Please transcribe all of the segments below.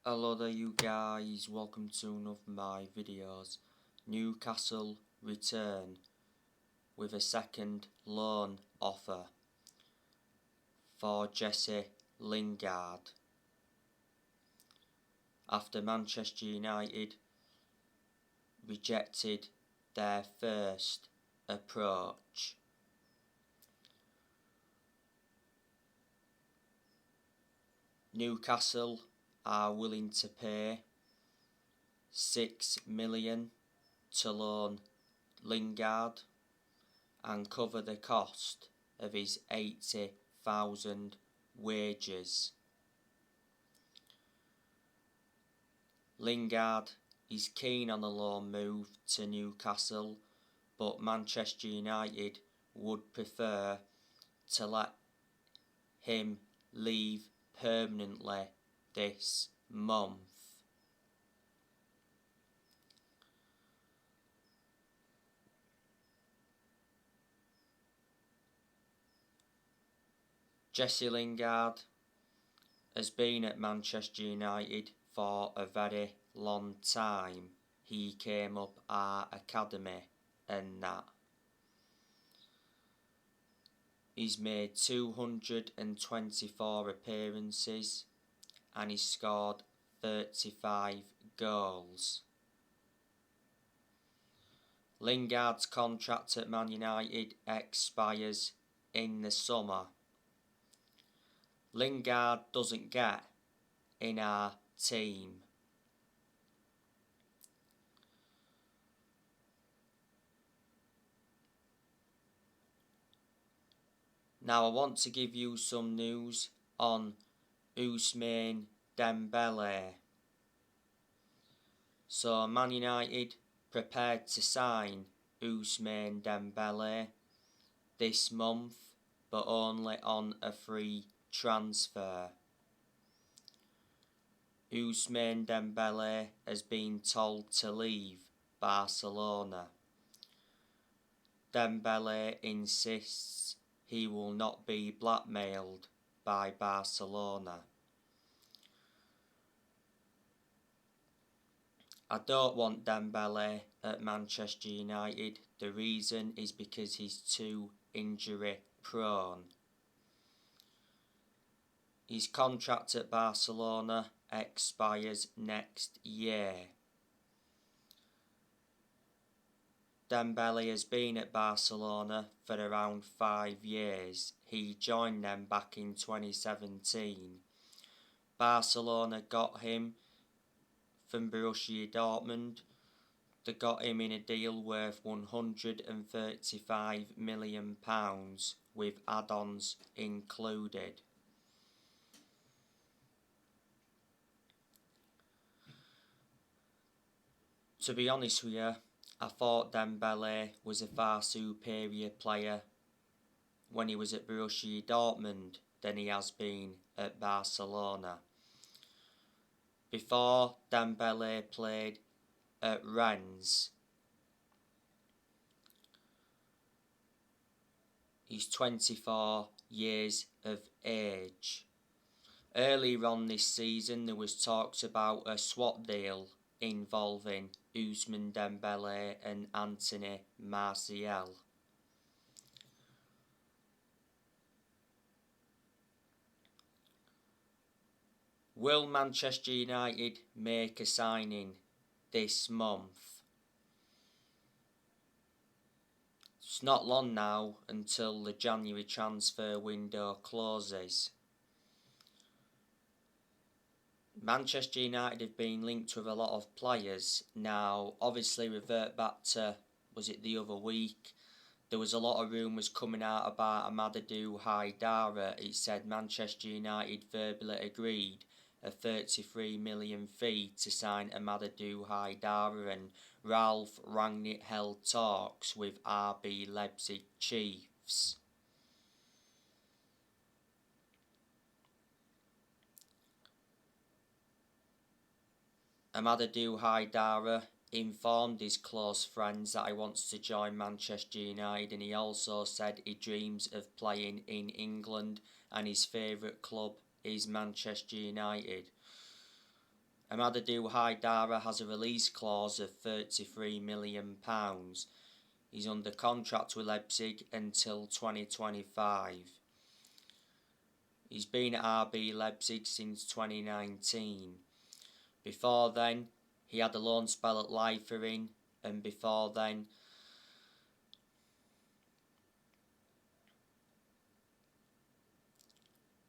Hello there you guys, welcome to one of my videos. Newcastle return with a second loan offer for Jesse Lingard after Manchester United rejected their first approach. Newcastle are willing to pay $6 million to loan Lingard and cover the cost of his 80,000 wages. Lingard is keen on a loan move to Newcastle, but Manchester United would prefer to let him leave permanently this month. Jesse Lingard has been at Manchester United for a very long time. He came up our academy and that. He's made 224 appearances and he's scored 35 goals. Lingard's contract at Man United expires in the summer. Lingard doesn't get in our team. Now I want to give you some news on Ousmane Dembele. So Man United prepared to sign Ousmane Dembele this month, but only on a free transfer. Ousmane Dembele has been told to leave Barcelona. Dembele insists he will not be blackmailed by Barcelona. I don't want Dembele at Manchester United. The reason is because he's too injury prone. His contract at Barcelona expires next year. Dembele has been at Barcelona for around 5 years. He joined them back in 2017. Barcelona got him from Borussia Dortmund. They got him in a deal worth £135 million with add-ons included. To be honest with you, I thought Dembele was a far superior player when he was at Borussia Dortmund than he has been at Barcelona. Before Dembele played at Rennes, he's 24 years of age. Earlier on this season there was talks about a swap deal involving Ousmane Dembele and Anthony Martial. Will Manchester United make a signing this month? It's not long now until the January transfer window closes. Manchester United have been linked with a lot of players. Now, obviously, revert back to, was it the other week? There was a lot of rumours coming out about Amadou Haidara. It said Manchester United verbally agreed a 33 million fee to sign Amadou Haidara, and Ralph Rangnick held talks with RB Leipzig chiefs. Amadou Haidara informed his close friends that he wants to join Manchester United, and he also said he dreams of playing in England and his favourite club is Manchester United. Amadou Haidara has a release clause of £33 million. He's under contract with Leipzig until 2025. He's been at RB Leipzig since 2019. Before then, he had a loan spell at Liefering, and before then,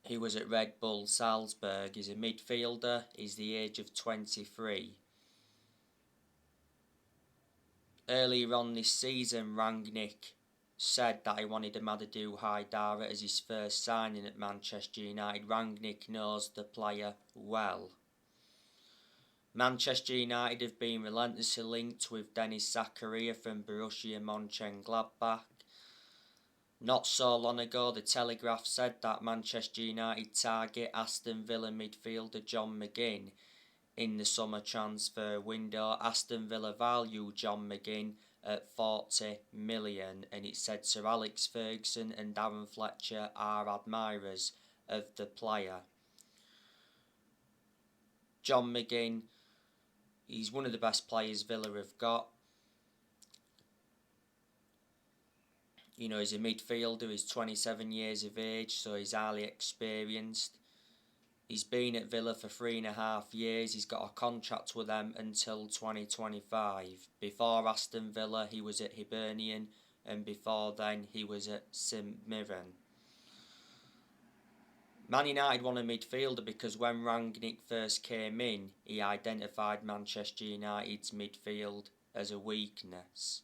he was at Red Bull Salzburg. He's a midfielder. He's the age of 23. Earlier on this season, Rangnick said that he wanted Amadou Haidara as his first signing at Manchester United. Rangnick knows the player well. Manchester United have been relentlessly linked with Denis Zakaria from Borussia Mönchengladbach. Not so long ago, the Telegraph said that Manchester United target Aston Villa midfielder John McGinn in the summer transfer window. Aston Villa value John McGinn at 40 million, and it said Sir Alex Ferguson and Darren Fletcher are admirers of the player. John McGinn, he's one of the best players Villa have got. You know, he's a midfielder, he's 27 years of age, so he's highly experienced. He's been at Villa for 3.5 years. He's got a contract with them until 2025. Before Aston Villa, he was at Hibernian, and before then, he was at St Mirren. Man United want a midfielder because when Rangnick first came in, he identified Manchester United's midfield as a weakness.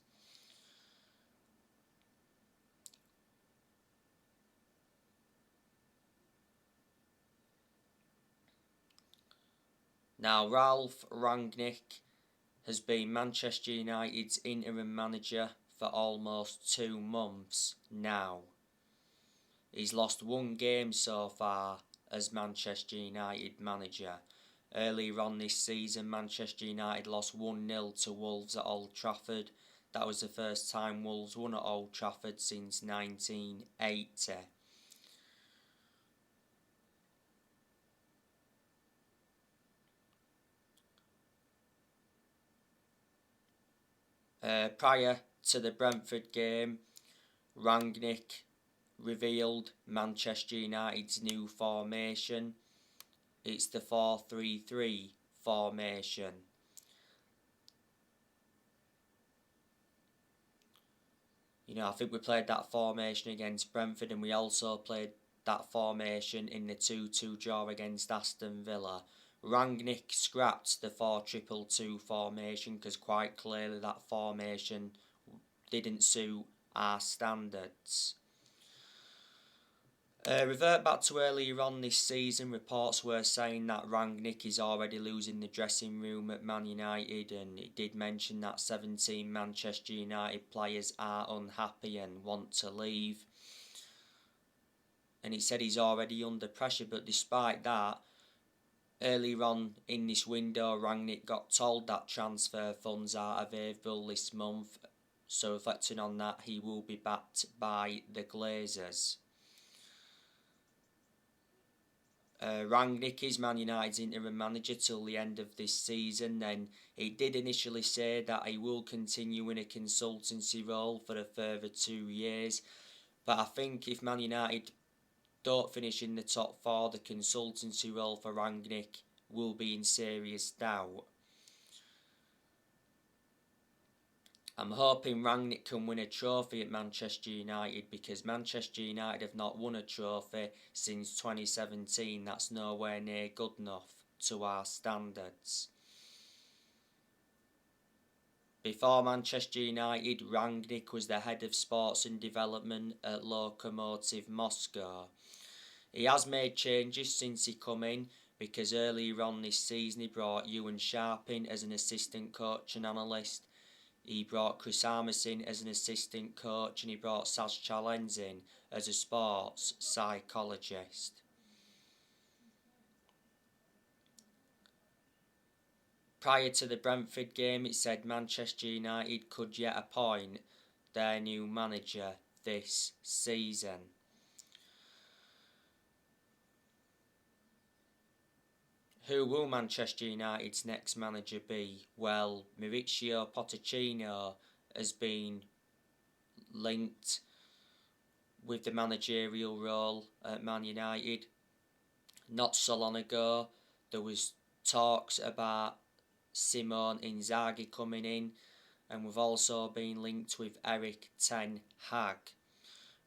Now, Ralph Rangnick has been Manchester United's interim manager for almost 2 months now. He's lost 1 game so far as Manchester United manager. Earlier on this season, Manchester United lost 1-0 to Wolves at Old Trafford. That was the first time Wolves won at Old Trafford since 1980. Prior to the Brentford game, Rangnick revealed Manchester United's new formation. It's the 4-3-3 formation. You know, I think we played that formation against Brentford, and we also played that formation in the 2-2 draw against Aston Villa. Rangnick scrapped the 4-2-2 formation because quite clearly that formation didn't suit our standards. Revert back to earlier on this season, reports were saying that Rangnick is already losing the dressing room at Man United, and it did mention that 17 Manchester United players are unhappy and want to leave. And it said he's already under pressure, but despite that, earlier on in this window, Rangnick got told that transfer funds are available this month, so reflecting on that, he will be backed by the Glazers. Rangnick is Man United's interim manager till the end of this season. Then he did initially say that he will continue in a consultancy role for a further 2 years, but I think if Man United don't finish in the top 4, the consultancy role for Rangnick will be in serious doubt. I'm hoping Rangnick can win a trophy at Manchester United because Manchester United have not won a trophy since 2017. That's nowhere near good enough to our standards. Before Manchester United, Rangnick was the head of sports and development at Lokomotiv Moscow. He has made changes since he come in because earlier on this season he brought Ewan Sharp in as an assistant coach and analyst. He brought Chris Armas in as an assistant coach, and he brought Saz Chalens in as a sports psychologist. Prior to the Brentford game, it said Manchester United could yet appoint their new manager this season. Who will Manchester United's next manager be? Well, Mauricio Pochettino has been linked with the managerial role at Man United. Not so long ago, there was talks about Simone Inzaghi coming in, and we've also been linked with Erik ten Hag.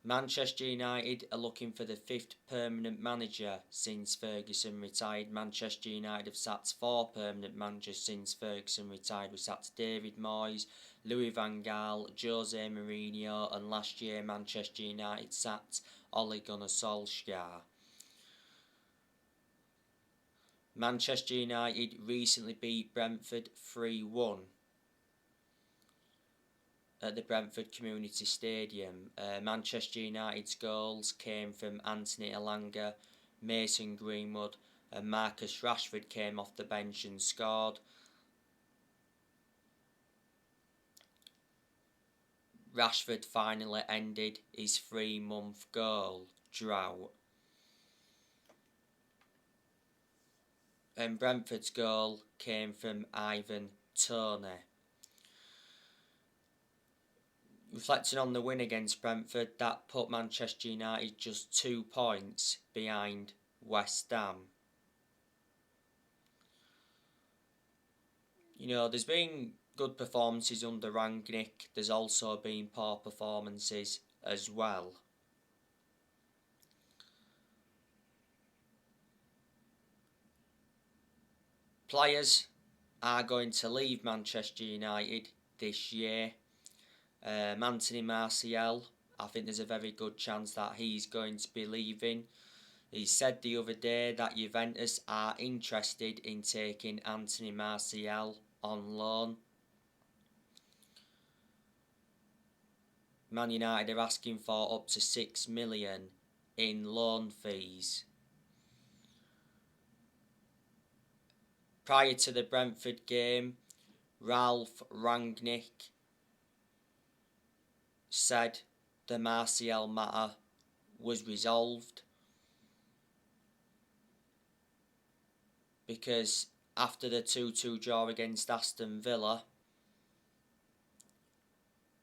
Manchester United are looking for the 5th permanent manager since Ferguson retired. Manchester United have sacked 4 permanent managers since Ferguson retired. We sacked David Moyes, Louis van Gaal, Jose Mourinho, and last year Manchester United sacked Ole Gunnar Solskjaer. Manchester United recently beat Brentford 3-1 at the Brentford Community Stadium. Manchester United's goals came from Anthony Elanga, Mason Greenwood, and Marcus Rashford came off the bench and scored. Rashford finally ended his 3-month goal drought. And Brentford's goal came from Ivan Toney. Reflecting on the win against Brentford, that put Manchester United just 2 points behind West Ham. There's been good performances under Rangnick. There's also been poor performances as well. Players are going to leave Manchester United this year. Anthony Martial, I think there's a very good chance that he's going to be leaving. He said the other day that Juventus are interested in taking Anthony Martial on loan. Man United are asking for up to 6 million in loan fees. Prior to the Brentford game, Ralph Rangnick said the Martial matter was resolved because after the 2-2 draw against Aston Villa,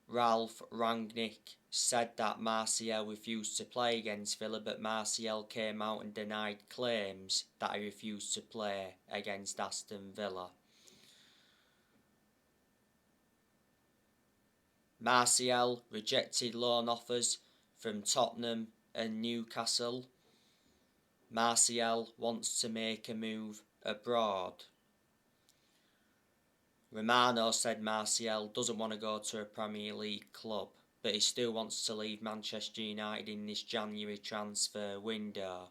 Ralph Rangnick said that Martial refused to play against Villa, but Martial came out and denied claims that he refused to play against Aston Villa. Martial rejected loan offers from Tottenham and Newcastle. Martial wants to make a move abroad. Romano said Martial doesn't want to go to a Premier League club, but he still wants to leave Manchester United in this January transfer window.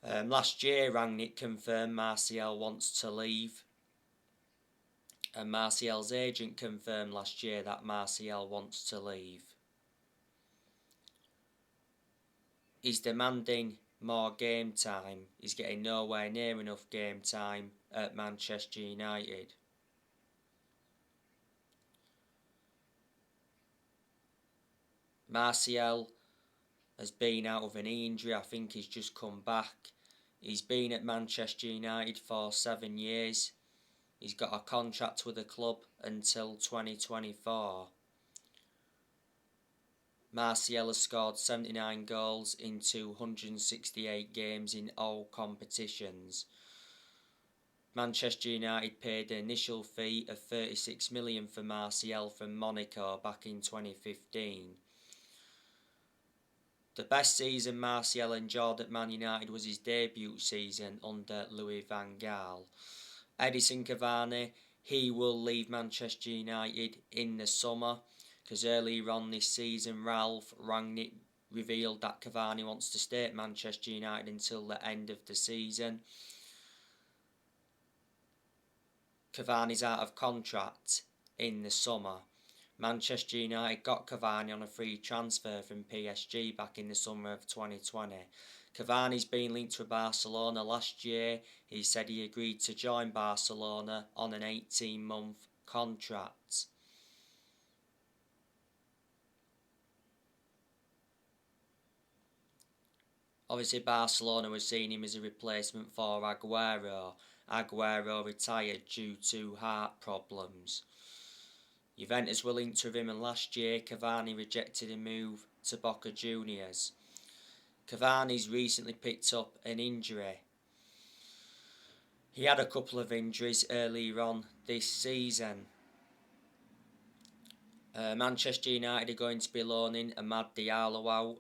Last year, Rangnick confirmed Martial wants to leave, and Martial's agent confirmed last year that Martial wants to leave. He's demanding more game time. He's getting nowhere near enough game time at Manchester United. Martial has been out of an knee injury. I think he's just come back. He's been at Manchester United for 7 years. He's got a contract with the club until 2024. Martial has scored 79 goals in 268 games in all competitions. Manchester United paid an initial fee of 36 million for Martial from Monaco back in 2015. The best season Martial enjoyed at Man United was his debut season under Louis van Gaal. Edison Cavani, he will leave Manchester United in the summer, because earlier on this season Ralph Rangnick revealed that Cavani wants to stay at Manchester United until the end of the season. Cavani's out of contract in the summer. Manchester United got Cavani on a free transfer from PSG back in the summer of 2020. Cavani's been linked to Barcelona last year. He said he agreed to join Barcelona on an 18-month contract. Obviously, Barcelona was seeing him as a replacement for Aguero. Aguero retired due to heart problems. Juventus were linked with him, and last year Cavani rejected a move to Boca Juniors. Cavani's recently picked up an injury. He had a couple of injuries earlier on this season. Manchester United are going to be loaning Amad Diallo out.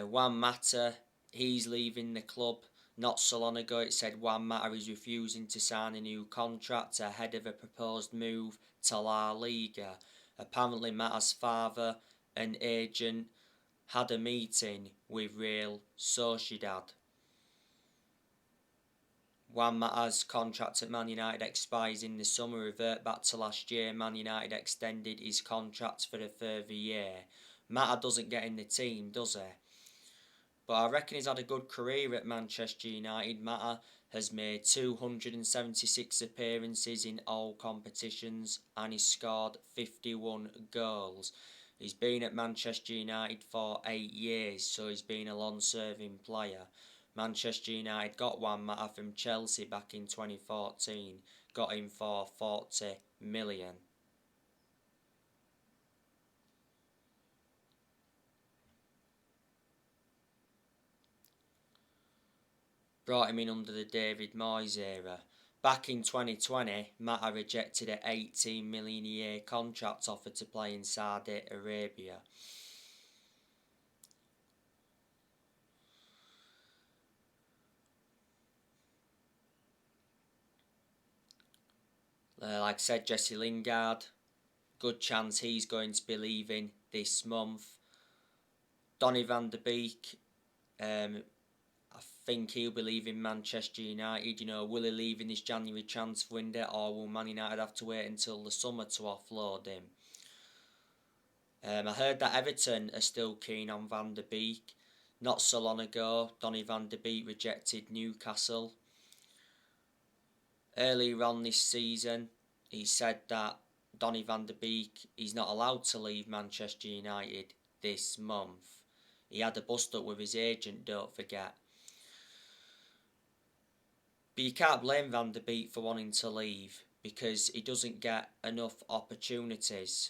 Juan Mata, he's leaving the club. Not so long ago it said Juan Mata is refusing to sign a new contract ahead of a proposed move to La Liga. Apparently Mata's father and agent had a meeting with Real Sociedad. Juan Mata's contract at Man United expires in the summer. Revert back to last year, Man United extended his contract for a further year. Mata doesn't get in the team, does he? But I reckon he's had a good career at Manchester United. Mata has made 276 appearances in all competitions and he's scored 51 goals. He's been at Manchester United for 8 years, so he's been a long-serving player. Manchester United got Juan Mata from Chelsea back in 2014, got him for 40 million. Brought him in under the David Moyes era. Back in 2020, Mata rejected an 18 million a year contract offer to play in Saudi Arabia. Like I said, Jesse Lingard, good chance he's going to be leaving this month. Donny van de Beek, I think he'll be leaving Manchester United. Will he leave in this January transfer window, or will Man United have to wait until the summer to offload him? I heard that Everton are still keen on Van der Beek. Not so long ago, Donny van de Beek rejected Newcastle. Earlier on this season, he said that Donny van de Beek is not allowed to leave Manchester United this month. He had a bust up with his agent, don't forget. But you can't blame Van der Beek for wanting to leave because he doesn't get enough opportunities.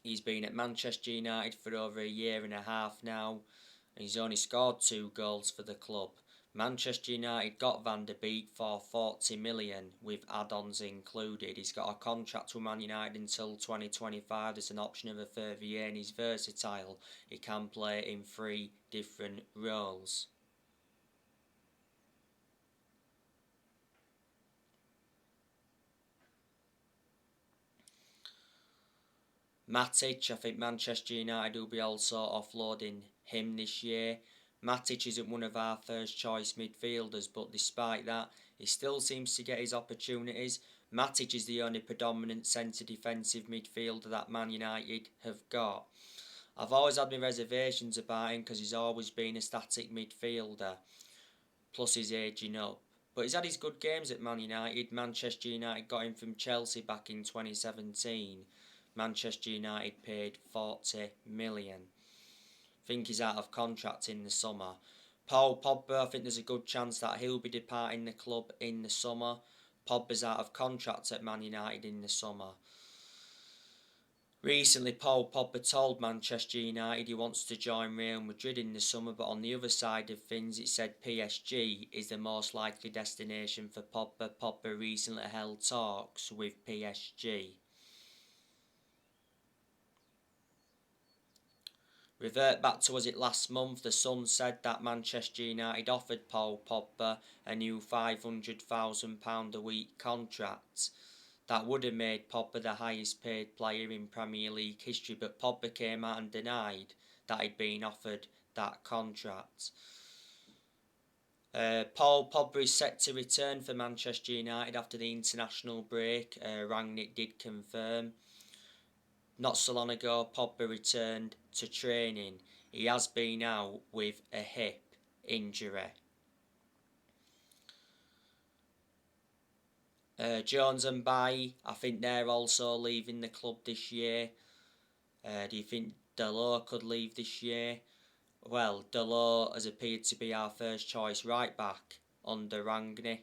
He's been at Manchester United for over a year and a half now and he's only scored 2 goals for the club. Manchester United got Van der Beek for 40 million with add-ons included. He's got a contract with Man United until 2025. There's an option of a further year and he's versatile. He can play in 3 different roles. Matic, I think Manchester United will be also offloading him this year. Matic isn't one of our first choice midfielders, but despite that, he still seems to get his opportunities. Matic is the only predominant centre defensive midfielder that Man United have got. I've always had my reservations about him because he's always been a static midfielder, plus he's ageing up. But he's had his good games at Man United. Manchester United got him from Chelsea back in 2017. Manchester United paid 40 million. I think he's out of contract in the summer. Paul Pogba, I think there's a good chance that he'll be departing the club in the summer. Pogba's out of contract at Man United in the summer. Recently, Paul Pogba told Manchester United he wants to join Real Madrid in the summer, but on the other side of things, it said PSG is the most likely destination for Pogba. Pogba recently held talks with PSG. Revert back to, was it last month, the Sun said that Manchester United offered Paul Pogba a new £500,000 a week contract. That would have made Pogba the highest paid player in Premier League history, but Pogba came out and denied that he'd been offered that contract. Paul Pogba is set to return for Manchester United after the international break, Rangnick did confirm. Not so long ago, Pogba returned to training. He has been out with a hip injury. Jones and Bailly, I think they're also leaving the club this year. Do you think Delors could leave this year? Well, Delors has appeared to be our first choice right back under Rangnick.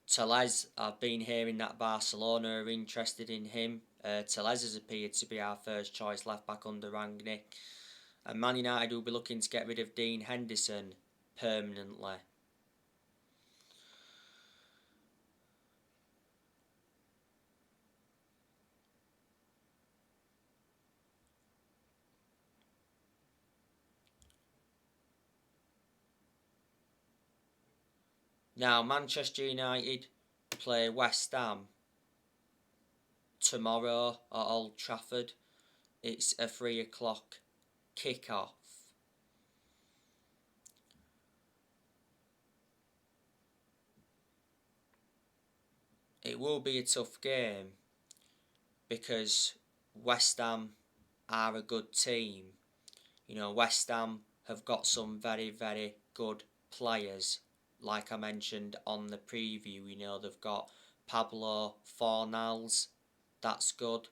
Tellez, I've been hearing that Barcelona are interested in him. Tellez has appeared to be our first choice left back under Rangnick. And Man United will be looking to get rid of Dean Henderson permanently. Now, Manchester United play West Ham tomorrow at Old Trafford. It's a 3 o'clock kick-off. It will be a tough game because West Ham are a good team. You know, West Ham have got some very, very good players. Like I mentioned on the preview, you know, they've got Pablo Fornals, that's good.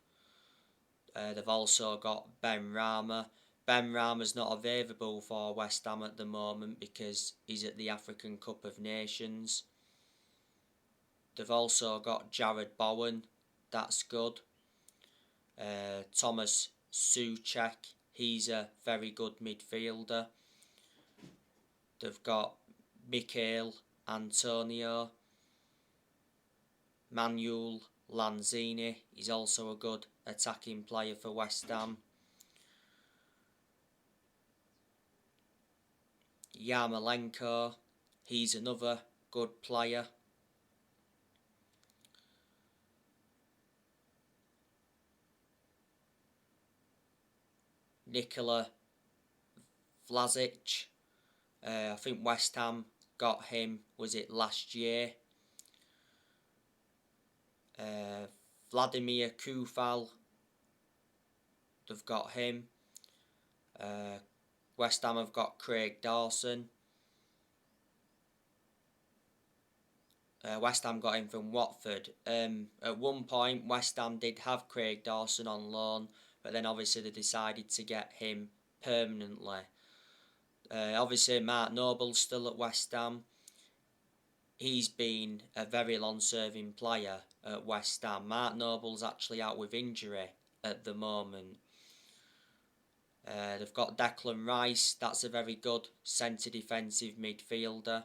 They've also got Ben Rama. Ben Rama's not available for West Ham at the moment because he's at the African Cup of Nations. They've also got Jared Bowen, that's good. Thomas Souček, he's a very good midfielder. They've got Michail Antonio. Manuel Lanzini, he's also a good attacking player for West Ham. Yarmolenko, he's another good player. Nikola Vlasic, I think West Ham got him, was it last year? Vladimir Kufal, they've got him. West Ham have got Craig Dawson. West Ham got him from Watford. At one point, West Ham did have Craig Dawson on loan, but then obviously they decided to get him permanently. Obviously, Mark Noble's still at West Ham. He's been a very long-serving player at West Ham. Mark Noble's actually out with injury at the moment. They've got Declan Rice. That's a very good centre defensive midfielder.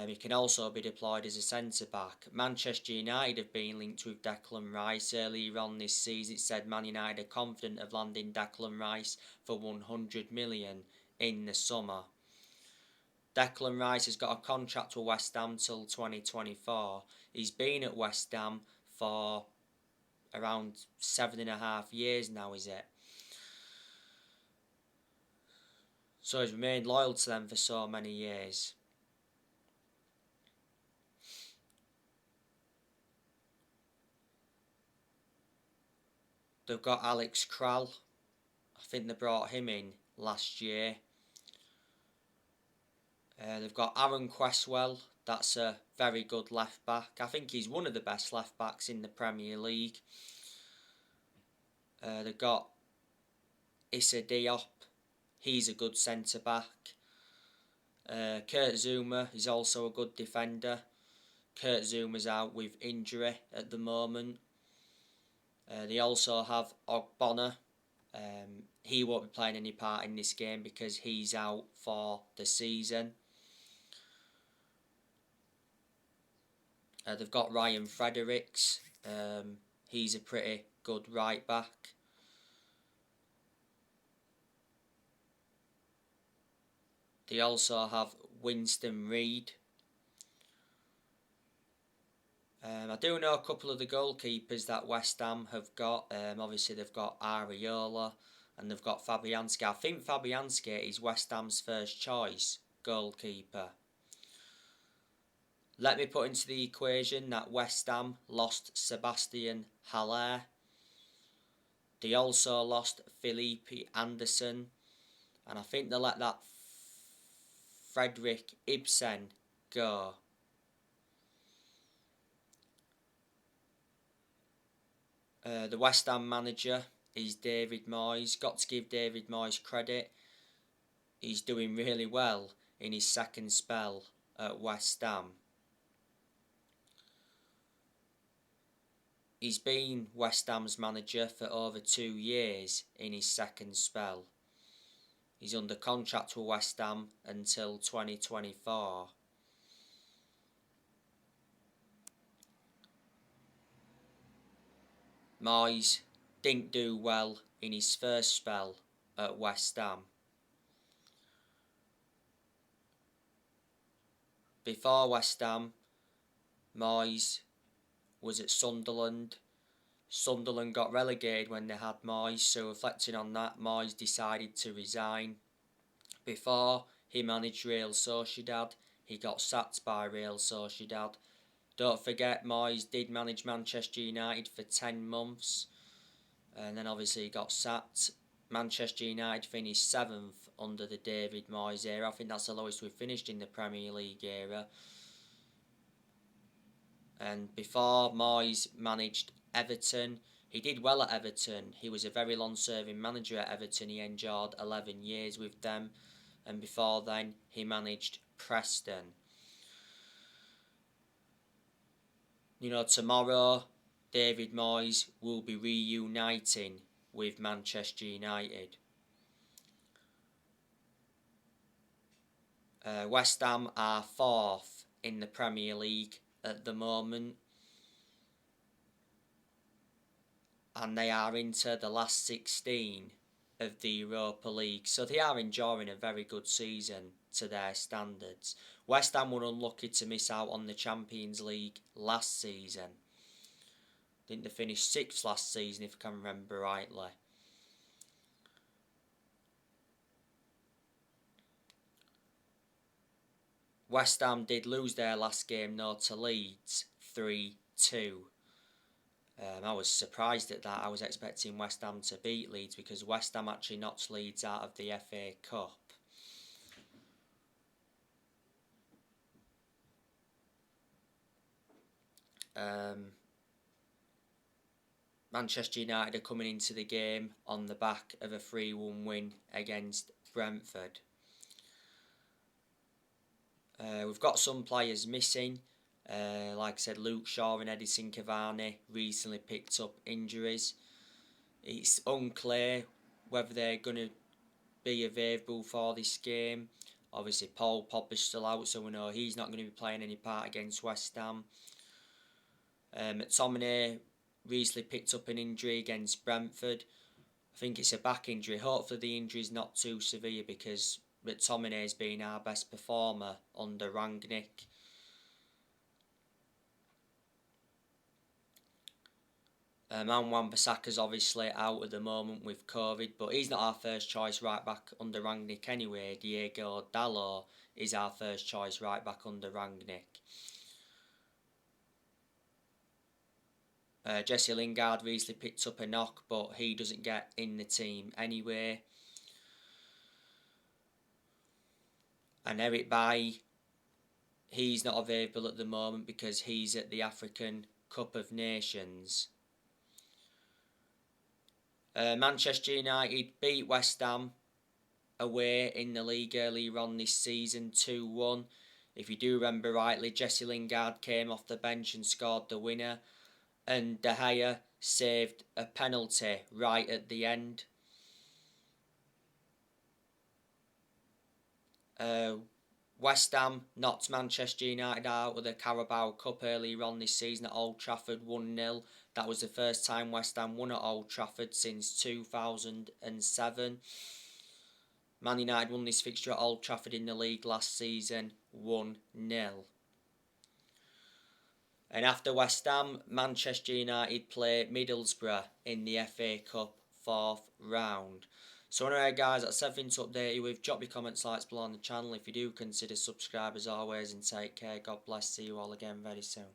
He can also be deployed as a centre-back. Manchester United have been linked with Declan Rice. Earlier on this season, it said Man United are confident of landing Declan Rice for 100 million in the summer. Declan Rice has got a contract with West Ham till 2024. He's been at West Ham for around 7.5 years now, is it? So he's remained loyal to them for so many years. They've got Alex Kral. I think they brought him in last year. They've got Aaron Cresswell. That's a very good left back. I think he's one of the best left backs in the Premier League. They've got Issa Diop. He's a good centre back. Kurt Zouma is also a good defender. Kurt Zouma's out with injury at the moment. They also have Ogbonna. He won't be playing any part in this game because he's out for the season. They've got Ryan Fredericks. He's a pretty good right back. They also have Winston Reid. I do know a couple of the goalkeepers that West Ham have got. Obviously, they've got Areola and they've got Fabianski. I think Fabianski is West Ham's first choice goalkeeper. Let me put into the equation that West Ham lost Sebastian Haller. They also lost Felipe Anderson. And I think they let that Frederick Ibsen go. The West Ham manager is David Moyes. Got to give David Moyes credit. He's doing really well in his second spell at West Ham. He's been West Ham's manager for over 2 years in his second spell. He's under contract with West Ham until 2024. Moyes didn't do well in his first spell at West Ham. Before West Ham, Moyes was at Sunderland. Sunderland got relegated when they had Moyes, so reflecting on that, Moyes decided to resign. Before he managed Real Sociedad, he got sacked by Real Sociedad. Don't forget, Moyes did manage Manchester United for 10 months, and then obviously he got sacked. Manchester United finished 7th under the David Moyes era. I think that's the lowest we've finished in the Premier League era. And before Moyes managed Everton, he did well at Everton. He was a very long-serving manager at Everton. He endured 11 years with them. And before then, he managed Preston. You know, tomorrow, David Moyes will be reuniting with Manchester United. West Ham are 4th in the Premier League at the moment, and they are into the last 16 of the Europa League, so they are enjoying a very good season to their standards. West Ham were unlucky to miss out on the Champions League last season. I think they finished 6th last season, if I can remember rightly. West Ham did lose their last game though to Leeds 3-2. I was surprised at that. I was expecting West Ham to beat Leeds because West Ham actually knocked Leeds out of the FA Cup. Manchester United are coming into the game on the back of a 3-1 win against Brentford. We've got some players missing. Like I said, Luke Shaw and Edison Cavani recently picked up injuries. It's unclear whether they're going to be available for this game. Obviously, Paul Pogba's still out, so we know he's not going to be playing any part against West Ham. McTominay recently picked up an injury against Brentford. I think it's a back injury. Hopefully the injury is not too severe because McTominay has been our best performer under Rangnick. And Wan-Bissaka's obviously out at the moment with COVID, but he's not our first choice right back under Rangnick anyway. Diego Dalot is our first choice right back under Rangnick. Jesse Lingard recently picked up a knock, but he doesn't get in the team anyway. And Eric Bailly, he's not available at the moment because he's at the African Cup of Nations. Manchester United beat West Ham away in the league earlier on this season 2-1. If you do remember rightly, Jesse Lingard came off the bench and scored the winner, and De Gea saved a penalty right at the end. West Ham knocked Manchester United out of the Carabao Cup earlier on this season at Old Trafford 1-0. That was the first time West Ham won at Old Trafford since 2007. Man United won this fixture at Old Trafford in the league last season 1-0. And after West Ham, Manchester United play Middlesbrough in the FA Cup 4th round. So anyway guys, that's everything to update you with. Drop your comments, likes below on the channel if you do consider subscribe as always, and take care. God bless. See you all again very soon.